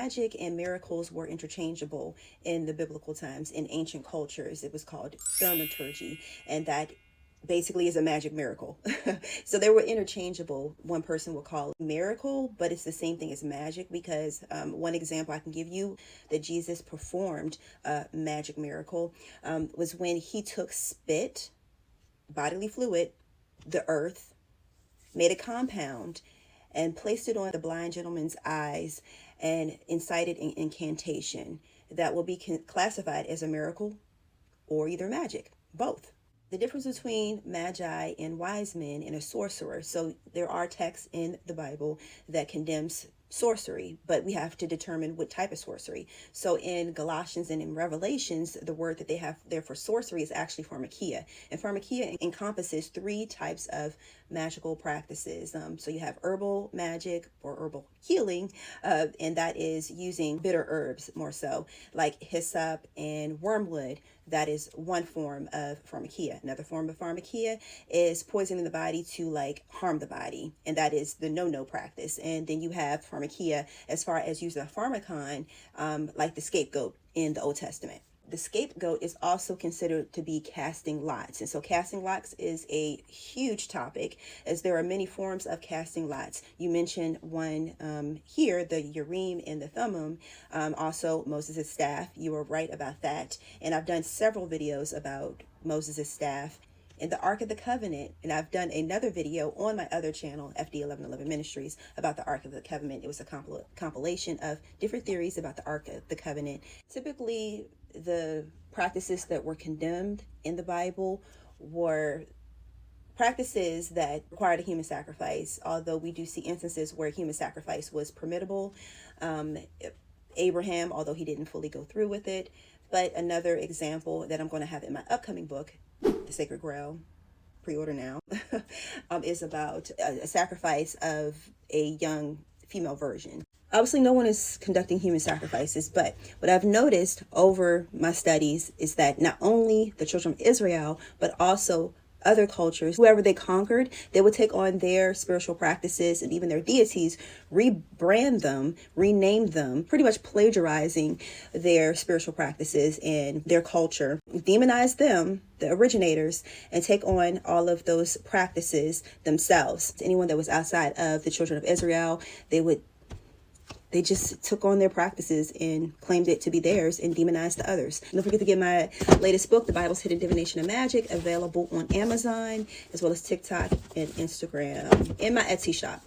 magic and miracles were interchangeable in the biblical times. In ancient cultures, it was called thaumaturgy, and that basically is a magic miracle. So they were interchangeable. One person would call it miracle, but it's the same thing as magic, because one example I can give you that Jesus performed a magic miracle was when he took spit, bodily fluid, the earth, made a compound, and placed it on the blind gentleman's eyes and incited an incantation that will be classified as a miracle or either magic, both. The difference between magi and wise men and a sorcerer. So there are texts in the Bible that condemns sorcery, but we have to determine what type of sorcery. So in Galatians and in Revelations, the word that they have there for sorcery is actually pharmakia. And pharmakia encompasses 3 types of magical practices. So you have herbal magic or herbal healing, and that is using bitter herbs more so, like hyssop and wormwood. That is one form of pharmakia. Another form of pharmakia is poisoning the body to like harm the body, and that is the no practice. And then you have pharmakia as far as using a pharmacon, like the scapegoat in the Old Testament. The scapegoat is also considered to be casting lots. And so casting lots is a huge topic, as there are many forms of casting lots. You mentioned one here, the Urim and the Thummim, also Moses' staff. You were right about that. And I've done several videos about Moses' staff. And the Ark of the Covenant, and I've done another video on my other channel, FD 1111 Ministries, about the Ark of the Covenant. It was a compilation of different theories about the Ark of the Covenant. Typically, the practices that were condemned in the Bible were practices that required a human sacrifice, although we do see instances where human sacrifice was permissible. Abraham, although he didn't fully go through with it. But another example that I'm going to have in my upcoming book, The Sacred Grail, pre-order now, is about a sacrifice of a young female virgin. Obviously, no one is conducting human sacrifices, but what I've noticed over my studies is that not only the children of Israel, but also other cultures, whoever they conquered, they would take on their spiritual practices and even their deities, rebrand them, rename them, pretty much plagiarizing their spiritual practices and their culture, demonize them, the originators, and take on all of those practices themselves. Anyone that was outside of the children of Israel, they just took on their practices and claimed it to be theirs and demonized the others. Don't forget to get my latest book, The Bible's Hidden Divination and Magic, available on Amazon, as well as TikTok and Instagram, and my Etsy shop.